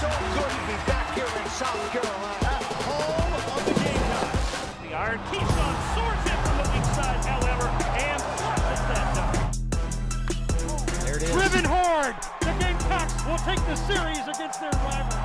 so good to be back here in South Carolina, home of the Gamecocks. The iron Keyshawn soars in from the weak side, however, and flushes that done. There it is. Driven hard. The Gamecocks will take the series against their rival.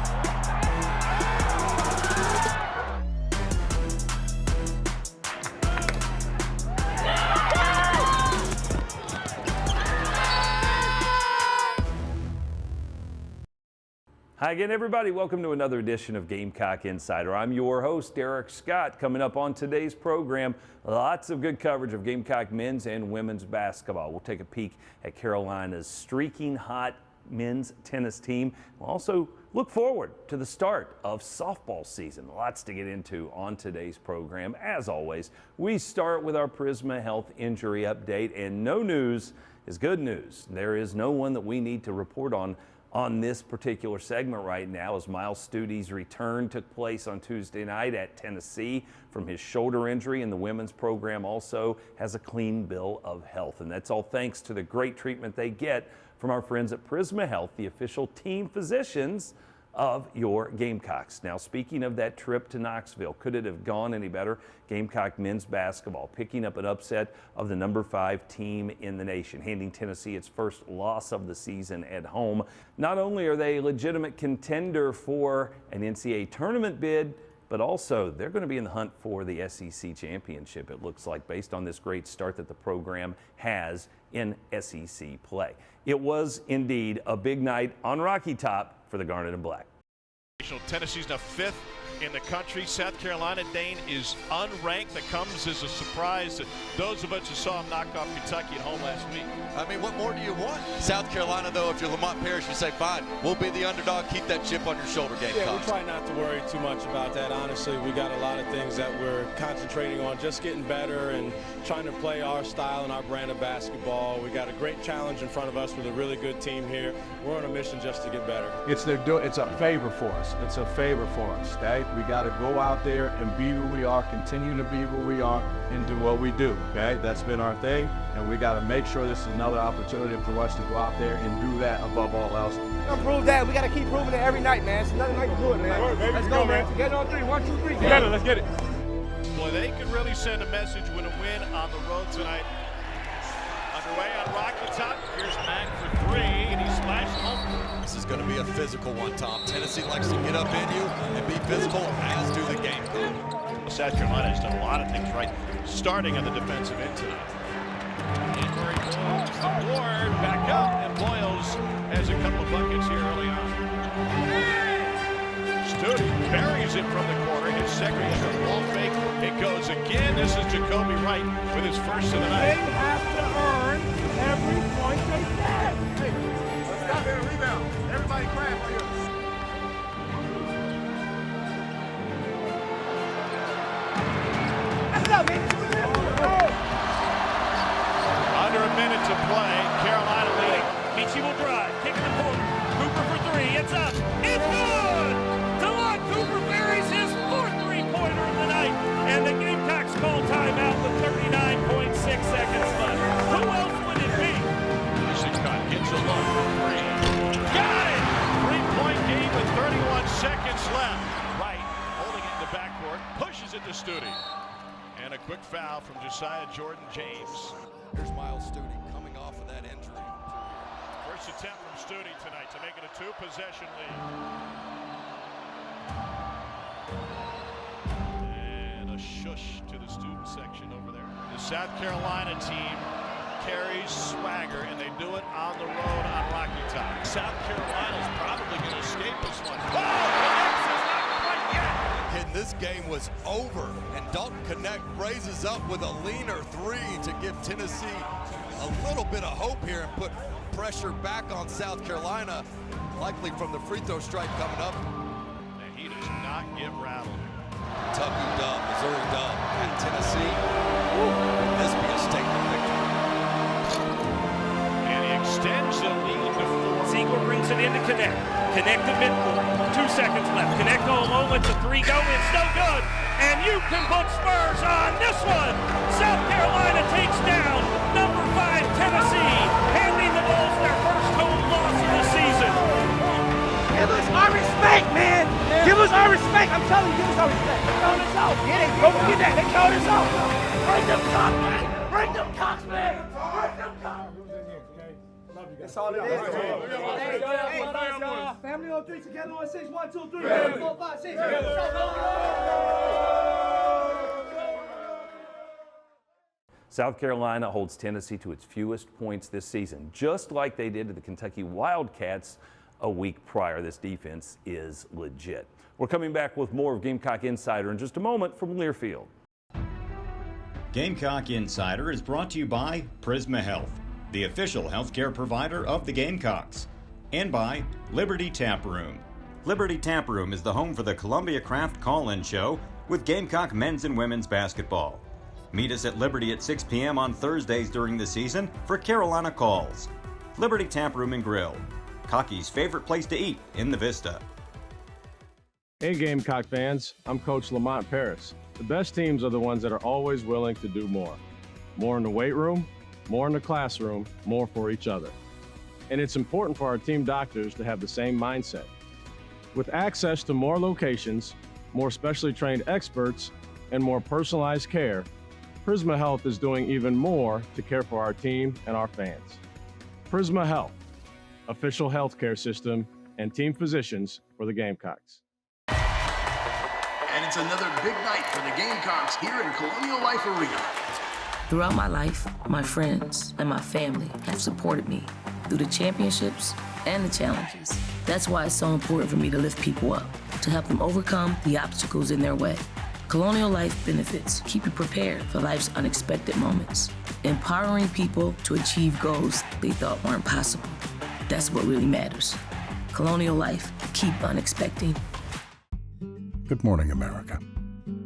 Hi again, everybody. Welcome to another edition of Gamecock Insider. I'm your host, Derek Scott. Coming up on today's program, lots of good coverage of Gamecock men's and women's basketball. We'll take a peek at Carolina's streaking hot men's tennis team. We'll also look forward to the start of softball season. Lots to get into on today's program. As always, we start with our Prisma Health injury update, and no news is good news. There is no one that we need to report on this particular segment right now, as Miles Stude's return took place on Tuesday night at Tennessee from his shoulder injury, and the women's program also has a clean bill of health. And that's all thanks to the great treatment they get from our friends at Prisma Health, the official team physicians of your Gamecocks. Now, speaking of that trip to Knoxville, could it have gone any better? Gamecock men's basketball picking up an upset of the number 5 team in the nation, handing Tennessee its first loss of the season at home. Not only are they a legitimate contender for an NCAA tournament bid, but also they're going to be in the hunt for the SEC championship, it looks like, based on this great start that the program has in SEC play. It was indeed a big night on Rocky Top for the Garnet and Black. Tennessee's now 5th in the country. South Carolina, Dane, is unranked. That comes as a surprise to those of us who saw him knock off Kentucky at home last week. I mean, what more do you want? South Carolina, though, if you're Lamont Parrish, you say, fine, we'll be the underdog. Keep that chip on your shoulder, Gamecock. Yeah, we try not to worry too much about that. Honestly, we got a lot of things that we're concentrating on, just getting better and trying to play our style and our brand of basketball. We got a great challenge in front of us with a really good team here. We're on a mission just to get better. It's a favor for us. It's a favor for us, okay? We got to go out there and be who we are, continue to be who we are, and do what we do, okay? That's been our thing, and we got to make sure this is another opportunity for us to go out there and do that above all else. We're gonna prove that. We got to keep proving it every night, man. It's another night to do it, man. Let's go, man. Get on 3. 1, 2, 3. Together, let's get it. Boy, they could really send a message with a win on the road tonight. Underway on Rocky Top. Here's Mack for 3, and he splashed home. This is going to be a physical one, Tom. Tennessee likes to get up in you and be physical, as do the Gamecocks. South Carolina has done a lot of things right, starting on the defensive end tonight. Inquiry moves the board, back up, and Boyles has a couple of buckets here early on. Studi buries it from the corner, his second shot, ball fake. It goes again. This is Jacoby Wright with his first of the night. They have to earn every point they get. Let's stop here and rebound. Everybody cramp for you. That's up, man. Under a minute to play. Carolina leading. Michi will drive, kick in the corner. Cooper for 3. It's up. It's good. DeLon Cooper buries his 4th three-pointer of the night, and the Gamecocks call timeout with 39.6 seconds left. Who else would it be? Scott gets a look for 3. Got it! 3-point game with 31 seconds left. Wright holding it in the backcourt, pushes it to Studi. And a quick foul from Josiah Jordan-James. Here's Miles Studi coming off of that injury. First attempt from Studi tonight to make it a 2-possession lead. And a shush to the student section over there. The South Carolina team carries swagger, and they do it on the road on Rocky Top. South Carolina's probably going to escape this one. Oh, Connects is not quite yet. And this game was over, and Dalton Connect raises up with a leaner 3 to give Tennessee a little bit of hope here and put pressure back on South Carolina, likely from the free throw strike coming up. And he does not get rattled. Kentucky dub, Missouri dub at Tennessee. Will this be a statement victory? And he extends the lead to 4. Siegel brings it into Connect. Connect to midcourt. 2 seconds left. Connect all alone. Lets a 3 go. It's no good. And you can put Spurs on this one. South Carolina takes down number 5 Tennessee, handing the Bulls their first home loss of the season. Give us our respect, man. Give us our respect. I'm telling you, give us our respect. They count us out. Yeah, don't forget that. They count us out. Bring them cocks, man. Bring them cocks, man. Bring them cocks. That's all it is. Family on three, together on six. 1, 2, 3, 4, 5, 6. South Carolina holds Tennessee to its fewest points this season, just like they did to the Kentucky Wildcats a week prior. This defense is legit. We're coming back with more of Gamecock Insider in just a moment from Learfield. Gamecock Insider is brought to you by Prisma Health, the official healthcare provider of the Gamecocks, and by Liberty Tap Room. Liberty Tap Room is the home for the Columbia Craft Call-In Show with Gamecock men's and women's basketball. Meet us at Liberty at 6 p.m. on Thursdays during the season for Carolina Calls. Liberty Tap Room and Grill, Cocky's favorite place to eat in the Vista. Hey Gamecock fans, I'm Coach Lamont Paris. The best teams are the ones that are always willing to do more. More in the weight room, more in the classroom, more for each other. And it's important for our team doctors to have the same mindset. With access to more locations, more specially trained experts, and more personalized care, Prisma Health is doing even more to care for our team and our fans. Prisma Health, official healthcare system and team physicians for the Gamecocks. And it's another big night for the Gamecocks here in Colonial Life Arena. Throughout my life, my friends and my family have supported me through the championships and the challenges. That's why it's so important for me to lift people up, to help them overcome the obstacles in their way. Colonial Life benefits keep you prepared for life's unexpected moments, empowering people to achieve goals they thought weren't possible. That's what really matters. Colonial Life, keep unexpecting. Good morning, America.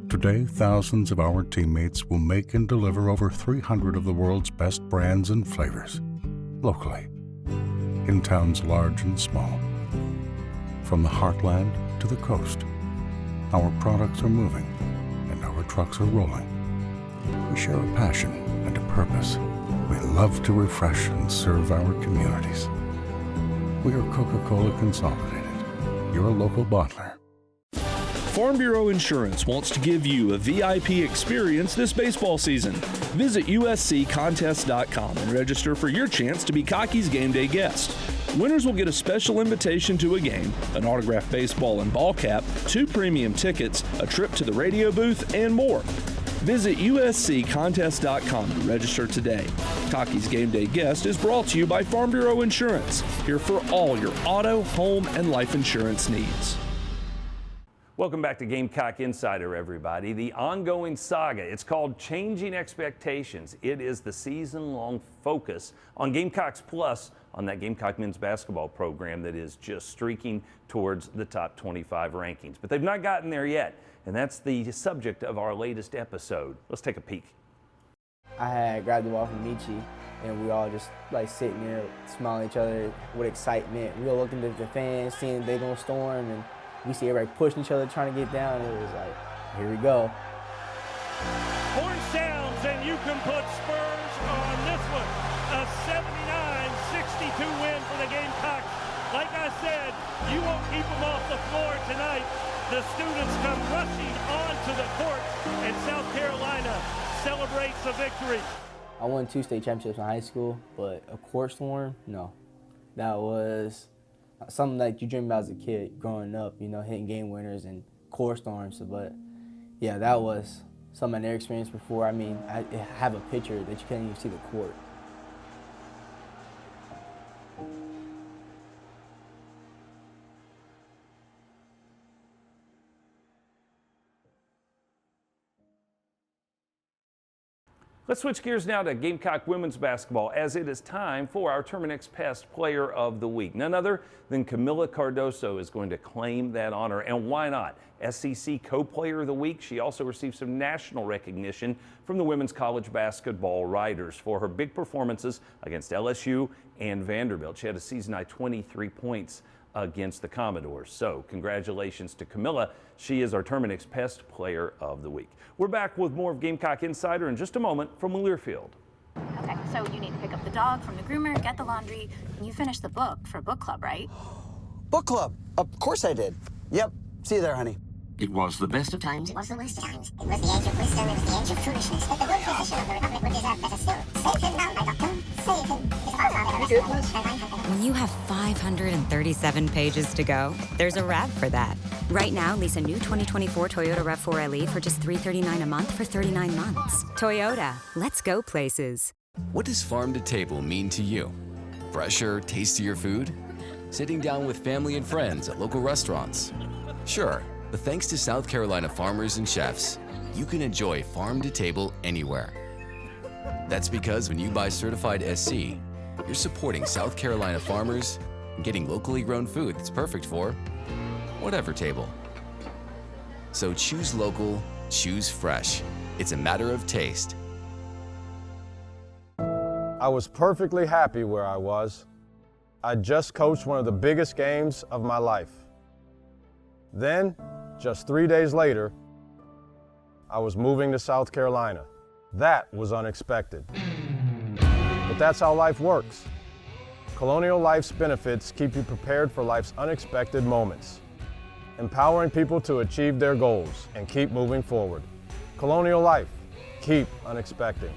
Today, thousands of our teammates will make and deliver over 300 of the world's best brands and flavors, locally, in towns large and small. From the heartland to the coast, our products are moving and our trucks are rolling. We share a passion and a purpose. We love to refresh and serve our communities. We are Coca-Cola Consolidated, your local bottler. Farm Bureau Insurance wants to give you a VIP experience this baseball season. Visit usccontest.com and register for your chance to be Cocky's game day guest. Winners will get a special invitation to a game, an autographed baseball and ball cap, 2 premium tickets, a trip to the radio booth, and more. Visit usccontest.com to register today. Cocky's Game Day Guest is brought to you by Farm Bureau Insurance, here for all your auto, home, and life insurance needs. Welcome back to Gamecock Insider, everybody. The ongoing saga, it's called Changing Expectations. It is the season-long focus on Gamecocks Plus, on that Gamecock men's basketball program that is just streaking towards the top 25 rankings. But they've not gotten there yet, and that's the subject of our latest episode. Let's take a peek. I had grabbed the ball from Michi, and we all just like sitting there smiling at each other with excitement. We were looking at the fans, seeing they gonna storm, and we see everybody pushing each other, trying to get down. It was like, here we go. Horn sounds, and you can put spurs on this one. A 79-62 win for the Gamecocks. Like I said, you won't keep them off the floor tonight. The students come rushing onto the court, and South Carolina celebrates a victory. I won 2 state championships in high school, but a court storm, no. That was something that you dream about as a kid growing up, you know, hitting game winners and court storms. But yeah, that was something I never experienced before. I mean, I have a picture that you can't even see the court. Let's switch gears now to Gamecock women's basketball, as it is time for our Terminix Pest Player of the Week. None other than Camila Cardoso is going to claim that honor, and why not? SEC Co-Player of the Week. She also received some national recognition from the Women's College Basketball Writers for her big performances against LSU and Vanderbilt. She had a season-high 23 points against the Commodores. So congratulations to Camila. She is our Terminix Pest Player of the Week. We're back with more of Gamecock Insider in just a moment from Learfield. Okay, so you need to pick up the dog from the groomer, get the laundry, and you finish the book for book club, right? Book club. Of course I did. Yep. See you there, honey. It was the best of times. It was the worst of times. It was the age of wisdom. It was the age of foolishness. But the good physician of the Republic would deserve better still. Save him now, my doctor. Save him. His father. When you have 537 pages to go, there's a wrap for that. Right now, lease a new 2024 Toyota RAV4 LE for just $339 a month for 39 months. Toyota, let's go places. What does farm to table mean to you? Fresher, tastier food? Sitting down with family and friends at local restaurants? Sure, but thanks to South Carolina farmers and chefs, you can enjoy farm to table anywhere. That's because when you buy certified SC, you're supporting South Carolina farmers and getting locally grown food that's perfect for whatever table. So choose local, choose fresh. It's a matter of taste. I was perfectly happy where I was. I just coached one of the biggest games of my life. Then, just 3 days later, I was moving to South Carolina. That was unexpected. But that's how life works. Colonial Life's benefits keep you prepared for life's unexpected moments, empowering people to achieve their goals and keep moving forward. Colonial Life, keep unexpecting.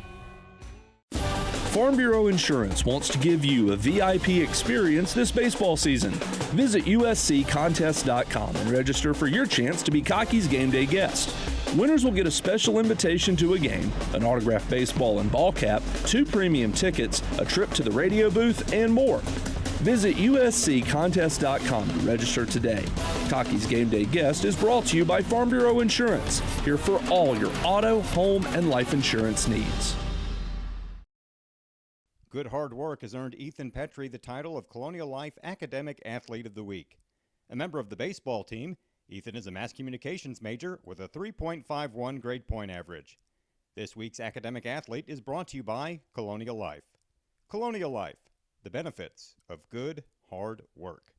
Farm Bureau Insurance wants to give you a VIP experience this baseball season. Visit usccontest.com and register for your chance to be Cocky's Game Day guest. Winners will get a special invitation to a game, an autographed baseball and ball cap, 2 premium tickets, a trip to the radio booth, and more. Visit usccontest.com to register today. Cocky's Game Day guest is brought to you by Farm Bureau Insurance, here for all your auto, home, and life insurance needs. Good hard work has earned Ethan Petrie the title of Colonial Life Academic Athlete of the Week. A member of the baseball team, Ethan is a mass communications major with a 3.51 grade point average. This week's academic athlete is brought to you by Colonial Life. Colonial Life, the benefits of good hard work.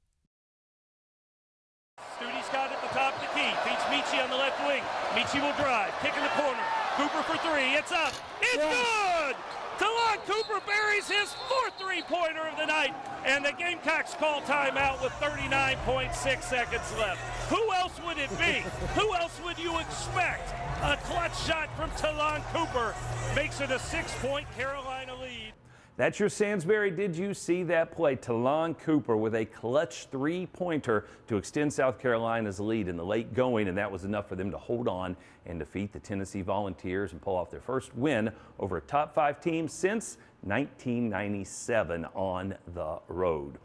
Studi Scott at the top of the key. Beats Michi on the left wing. Michi will drive. Kick in the corner. Cooper for 3. It's up. It's good! Talon Cooper buries his 4th three-pointer of the night, and the Gamecocks call timeout with 39.6 seconds left. Who else would it be? Who else would you expect? A clutch shot from Talon Cooper makes it a 6-point Carolina lead. That's your Sansbury. Did you see that play? Talon Cooper with a clutch 3-pointer to extend South Carolina's lead in the late going, and that was enough for them to hold on and defeat the Tennessee Volunteers and pull off their first win over a top 5 team since 1997 on the road.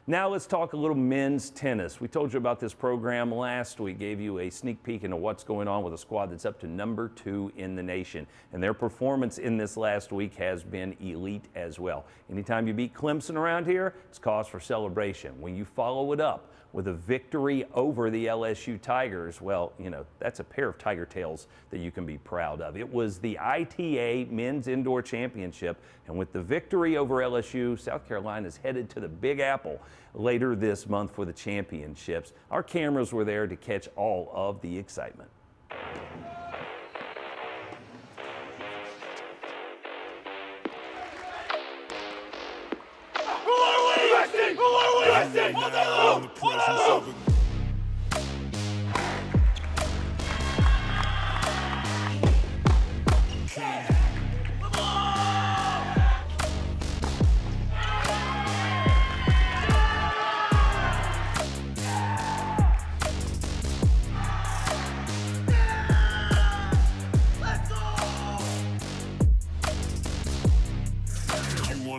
Now let's talk a little men's tennis. We told you about this program last week, gave you a sneak peek into what's going on with a squad that's up to number 2 in the nation. And their performance in this last week has been elite as well. Anytime you beat Clemson around here, it's cause for celebration. When you follow it up with a victory over the LSU Tigers, well, you know, that's a pair of tiger tails that you can be proud of. It was the ITA Men's Indoor Championship, and with the victory over LSU, South Carolina is headed to the Big Apple later this month for the championships. Our cameras were there to catch all of the excitement.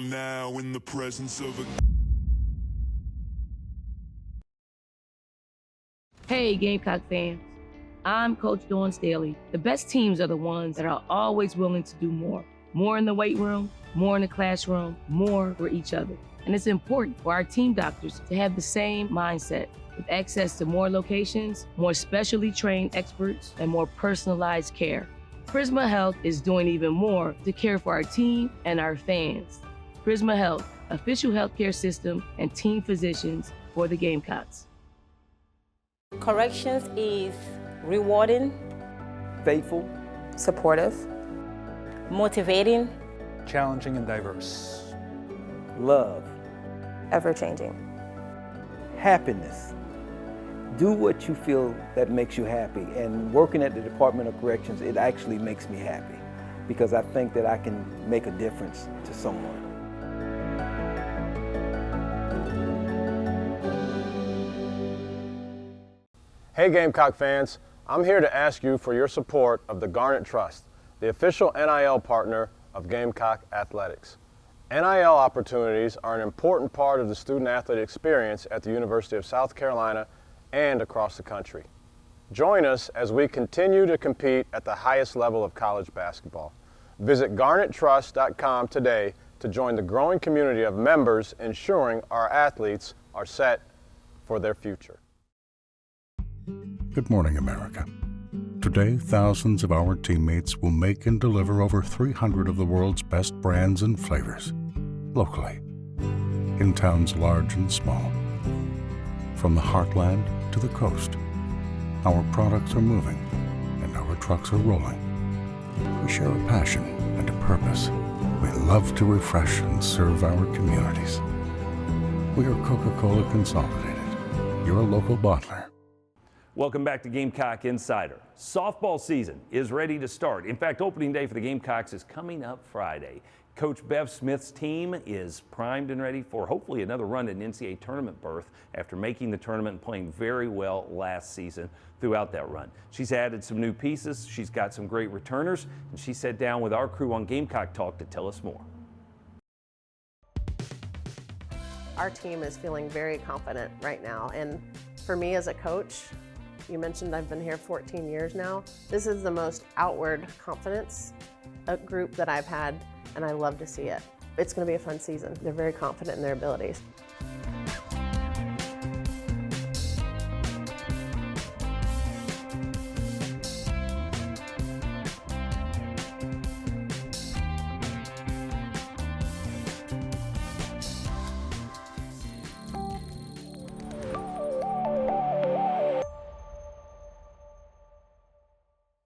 Now in the presence of a... Hey, Gamecock fans. I'm Coach Dawn Staley. The best teams are the ones that are always willing to do more. More in the weight room, more in the classroom, more for each other. And it's important for our team doctors to have the same mindset, with access to more locations, more specially trained experts, and more personalized care. Prisma Health is doing even more to care for our team and our fans. Prisma Health, official healthcare system and team physicians for the Gamecocks. Corrections is rewarding, faithful, supportive, motivating, challenging and diverse, love, ever-changing. happiness. Do what you feel that makes you happy. And working at the Department of Corrections, it actually makes me happy because I think that I can make a difference to someone. Hey Gamecock fans, I'm here to ask you for your support of the Garnet Trust, the official NIL partner of Gamecock Athletics. NIL opportunities are an important part of the student-athlete experience at the University of South Carolina and across the country. Join us as we continue to compete at the highest level of college basketball. Visit garnettrust.com today to join the growing community of members ensuring our athletes are set for their future. Good morning, America. Today, thousands of our teammates will make and deliver over 300 of the world's best brands and flavors, locally, in towns large and small. From the heartland to the coast, our products are moving and our trucks are rolling. We share a passion and a purpose. We love to refresh and serve our communities. We are Coca-Cola Consolidated, your local bottler. Welcome back to Gamecock Insider. Softball season is ready to start. In fact, opening day for the Gamecocks is coming up Friday. Coach Bev Smith's team is primed and ready for hopefully another run at an NCAA tournament berth after making the tournament and playing very well last season throughout that run. She's added some new pieces, she's got some great returners, and she sat down with our crew on Gamecock Talk to tell us more. Our team is feeling very confident right now, and for me as a coach, you mentioned I've been here 14 years now. This is the most outward confidence group that I've had, and I love to see it. It's going to be a fun season. They're very confident in their abilities.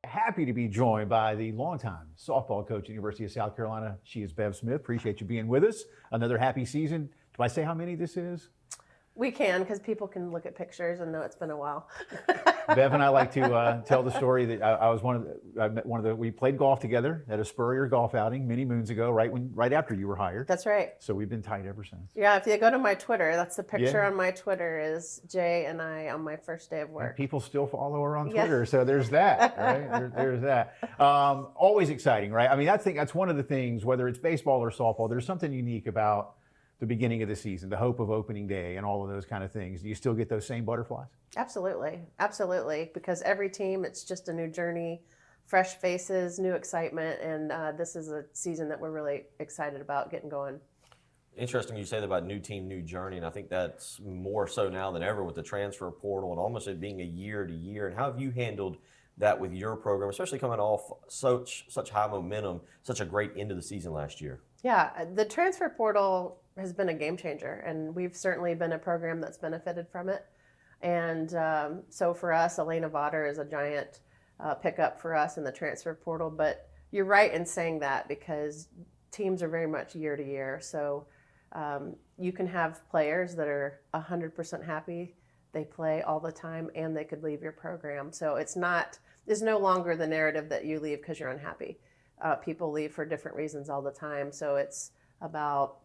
Happy to be joined by the longtime softball coach at the University of South Carolina. She is Bev Smith. Appreciate you being with us. Another happy season. Do I say how many this is? We can, because people can look at pictures and know it's been a while. Bev and I like to tell the story that I met we played golf together at a Spurrier golf outing many moons ago, right after you were hired. That's right. So we've been tight ever since. Yeah, if you go to my Twitter, that's the picture on my Twitter is Jay and I on my first day of work. And people still follow her on Twitter, so there's that, right? There's that. Always exciting, right? I mean, I think that's one of the things, whether it's baseball or softball, there's something unique about the beginning of the season, the hope of opening day and all of those kind of things. Do you still get those same butterflies? Absolutely, absolutely. Because every team, it's just a new journey, fresh faces, new excitement, and this is a season that we're really excited about getting going. Interesting you say that about new team, new journey, and I think that's more so now than ever with the transfer portal and almost it being a year to year. And how have you handled that with your program, especially coming off such high momentum, such a great end of the season last year? Yeah, the transfer portal has been a game changer, and we've certainly been a program that's benefited from it. And so for us, Elena Vaughter is a giant pickup for us in the transfer portal. But you're right in saying that because teams are very much year to year. So you can have players that are 100% happy, they play all the time, and they could leave your program. So it's no longer the narrative that you leave because you're unhappy. People leave for different reasons all the time. So it's about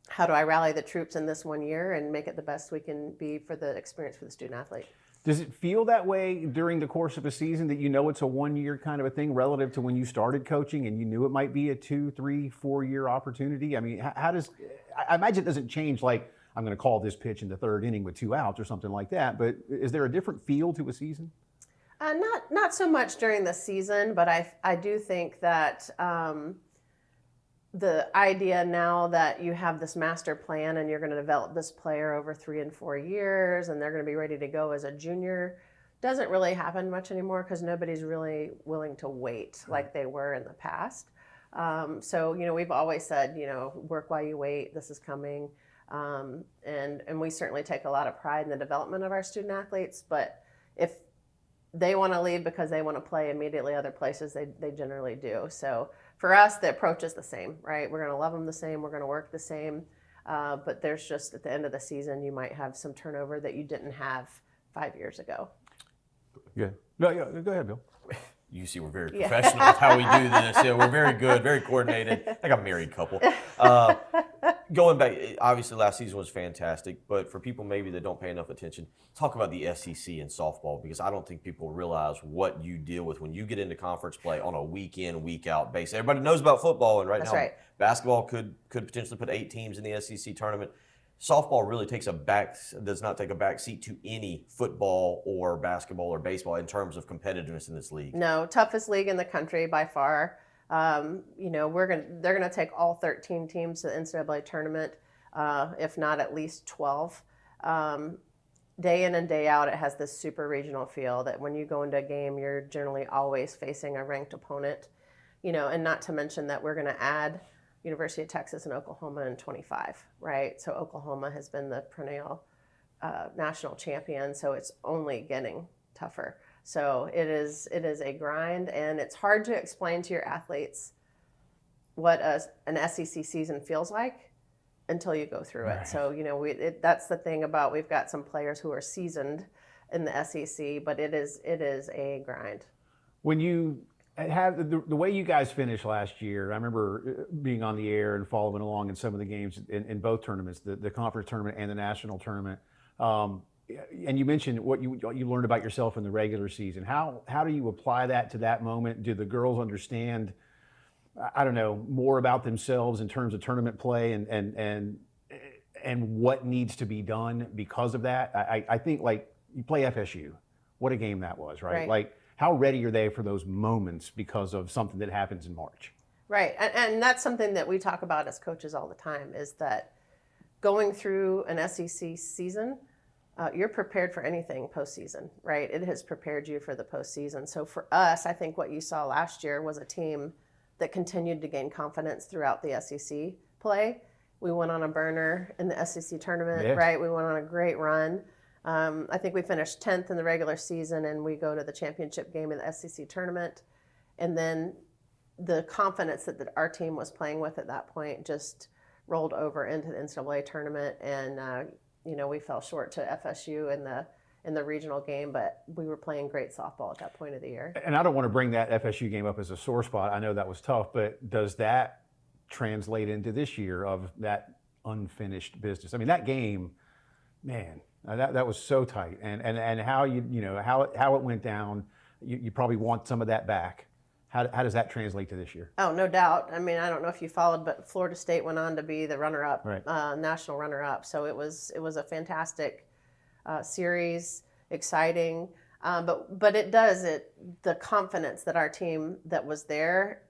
how do I rally the troops in this 1 year and make it the best we can be for the experience for the student athlete. Does it feel that way during the course of a season that you know it's a 1 year kind of a thing relative to when you started coaching and you knew it might be a 2, 3, 4 year opportunity? I mean, I imagine it doesn't change like I'm going to call this pitch in the third inning with 2 outs or something like that, but is there a different feel to a season? Not so much during the season, but I do think that the idea now that you have this master plan and you're going to develop this player over 3 and 4 years and they're going to be ready to go as a junior doesn't really happen much anymore because nobody's really willing to wait like they were in the past. So, we've always said, work while you wait, this is coming. And we certainly take a lot of pride in the development of our student athletes, but if they want to leave because they want to play immediately other places, they generally do. So for us, the approach is the same, right? We're going to love them the same. We're going to work the same. But there's just, at the end of the season, you might have some turnover that you didn't have 5 years ago. Yeah. No, yeah, go ahead, Bill. You see, we're very professional with how we do this. Yeah, we're very good, very coordinated, like a married couple. Going back, obviously last season was fantastic, but for people maybe that don't pay enough attention, talk about the SEC and softball, because I don't think people realize what you deal with when you get into conference play on a week in, week out basis. Everybody knows about football, and That's right. Basketball could potentially put 8 teams in the SEC tournament. Softball really does not take a back seat to any football or basketball or baseball in terms of competitiveness in this league. No, toughest league in the country by far. They're gonna take all 13 teams to the NCAA tournament, if not at least 12. Day in and day out, it has this super regional feel that when you go into a game, you're generally always facing a ranked opponent. And not to mention that we're gonna add University of Texas and Oklahoma in 25, right? So Oklahoma has been the perennial national champion, so it's only getting tougher. So it is a grind, and it's hard to explain to your athletes what an SEC season feels like until you go through it. So that's the thing about, we've got some players who are seasoned in the SEC, but it is a grind. When you have the way you guys finished last year, I remember being on the air and following along in some of the games in both tournaments, the conference tournament and the national tournament. And you mentioned what you learned about yourself in the regular season. How do you apply that to that moment? Do the girls understand, I don't know, more about themselves in terms of tournament play and what needs to be done because of that? I think, like, you play FSU, what a game that was, right? Like, how ready are they for those moments because of something that happens in March? Right, and that's something that we talk about as coaches all the time, is that going through an SEC season, you're prepared for anything postseason, right? It has prepared you for the postseason. So for us, I think what you saw last year was a team that continued to gain confidence throughout the SEC play. We went on a burner in the SEC tournament, right? We went on a great run. I think we finished 10th in the regular season, and we go to the championship game in the SEC tournament. And then the confidence that our team was playing with at that point just rolled over into the NCAA tournament. And, we fell short to FSU in the regional game, but we were playing great softball at that point of the year. And I don't want to bring that FSU game up as a sore spot. I know that was tough, but does that translate into this year of that unfinished business? I mean, that game, man, that was so tight, and how how it went down. You probably want some of that back. How does that translate to this year? Oh, no doubt. I mean, I don't know if you followed, but Florida State went on to be the runner-up, national runner-up. So it was a fantastic series, exciting. But the confidence that our team that was there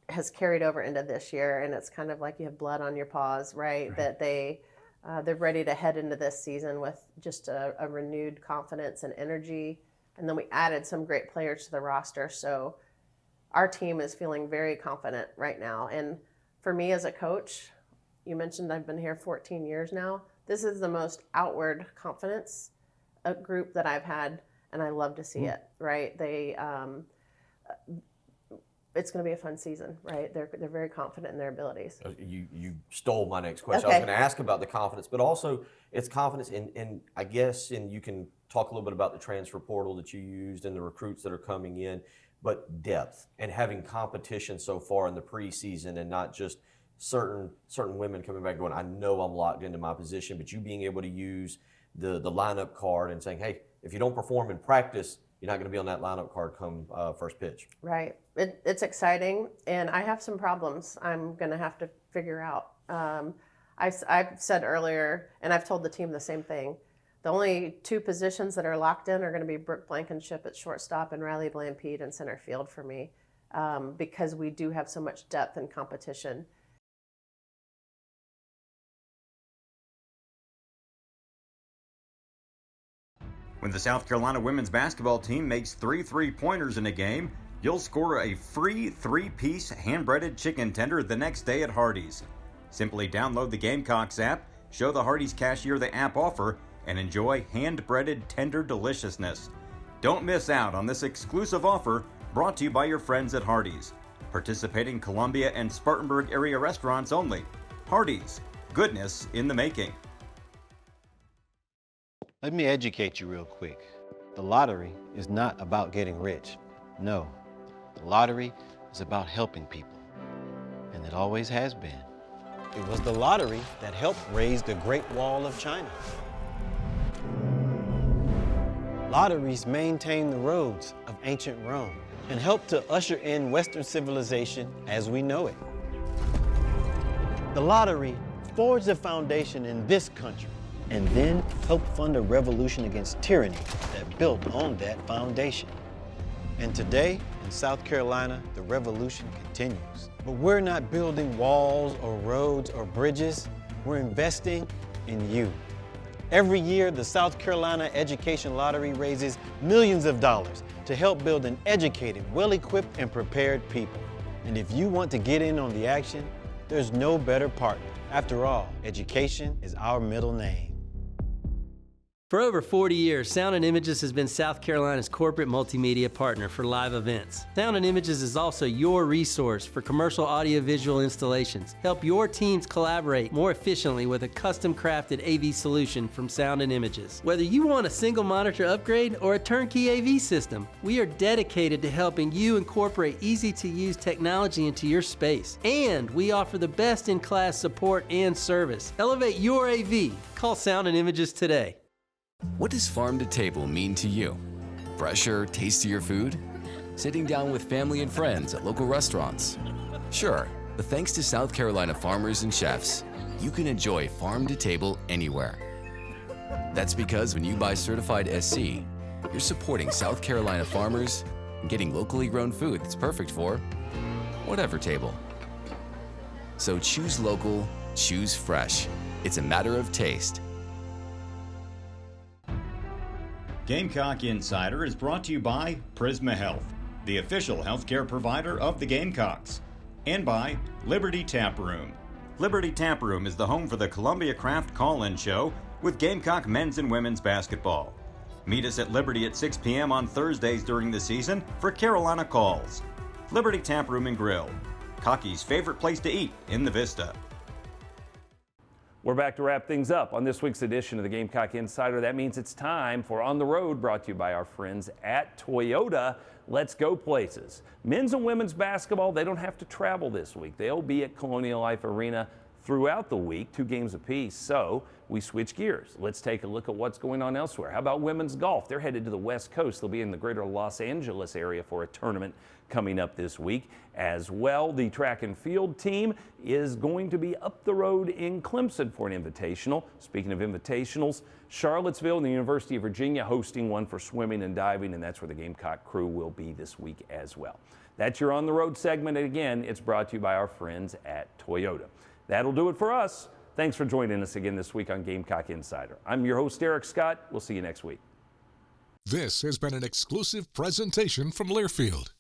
has carried over into this year, and it's kind of like you have blood on your paws, right? That they're ready to head into this season with just a renewed confidence and energy. And then we added some great players to the roster. So our team is feeling very confident right now. And for me as a coach, you mentioned I've been here 14 years now. This is the most outward confidence group that I've had, and I love to see it, right? It's going to be a fun season, right? They're very confident in their abilities. You stole my next question. Okay. I was going to ask about the confidence, but also it's confidence in I guess, and you can talk a little bit about the transfer portal that you used and the recruits that are coming in, but depth and having competition so far in the preseason, and not just certain women coming back going, I know I'm locked into my position, but you being able to use the lineup card and saying, hey, if you don't perform in practice, you're not going to be on that lineup card come first pitch. Right. It's exciting, and I have some problems I'm going to have to figure out. I've said earlier, and I've told the team the same thing, the only two positions that are locked in are going to be Brooke Blankenship at shortstop and Riley Blampede in center field for me, because we do have so much depth and competition. When the South Carolina women's basketball team makes 3 3-pointers in a game, you'll score a free 3-piece hand-breaded chicken tender the next day at Hardee's. Simply download the Gamecocks app, show the Hardee's cashier the app offer, and enjoy hand-breaded tender deliciousness. Don't miss out on this exclusive offer, brought to you by your friends at Hardee's. Participating Columbia and Spartanburg area restaurants only. Hardee's, Goodness in the making. Let me educate you real quick. The lottery is not about getting rich. No, the lottery is about helping people, and it always has been. It was the lottery that helped raise the Great Wall of China. Lotteries maintain the roads of ancient Rome and helped to usher in Western civilization as we know it. The lottery forged a foundation in this country and then helped fund a revolution against tyranny that built on that foundation. And today, in South Carolina, the revolution continues. But we're not building walls or roads or bridges. We're investing in you. Every year, the South Carolina Education Lottery raises millions of dollars to help build an educated, well-equipped, and prepared people. And if you want to get in on the action, there's no better partner. After all, education is our middle name. For over 40 years, Sound and Images has been South Carolina's corporate multimedia partner for live events. Sound and Images is also your resource for commercial audiovisual installations. Help your teams collaborate more efficiently with a custom-crafted AV solution from Sound and Images. Whether you want a single monitor upgrade or a turnkey AV system, we are dedicated to helping you incorporate easy-to-use technology into your space. And we offer the best-in-class support and service. Elevate your AV. Call Sound and Images today. What does farm to table mean to you? Fresher, tastier food? Sitting down with family and friends at local restaurants? Sure, but thanks to South Carolina farmers and chefs, you can enjoy farm to table anywhere. That's because when you buy certified SC, you're supporting South Carolina farmers and getting locally grown food that's perfect for whatever table. So choose local, choose fresh. It's a matter of taste. Gamecock Insider is brought to you by Prisma Health, the official healthcare provider of the Gamecocks, and by Liberty Tap Room. Liberty Tap Room is the home for the Columbia Craft Call-In Show with Gamecock men's and women's basketball. Meet us at Liberty at 6 p.m. on Thursdays during the season for Carolina calls. Liberty Tap Room and Grill, Cocky's favorite place to eat in the Vista. We're back to wrap things up on this week's edition of the Gamecock Insider. That means it's time for On the Road, brought to you by our friends at Toyota. Let's go places. Men's and women's basketball, they don't have to travel this week. They'll be at Colonial Life Arena throughout the week, 2 games apiece. So we switch gears. Let's take a look at what's going on elsewhere. How about women's golf? They're headed to the West Coast. They'll be in the greater Los Angeles area for a tournament coming up this week. As well, the track and field team is going to be up the road in Clemson for an invitational. Speaking of invitationals, Charlottesville and the University of Virginia hosting one for swimming and diving, and that's where the Gamecock crew will be this week as well. That's your On the Road segment, and again, it's brought to you by our friends at Toyota. That'll do it for us. Thanks for joining us again this week on Gamecock Insider. I'm your host, Derek Scott. We'll see you next week. This has been an exclusive presentation from Learfield.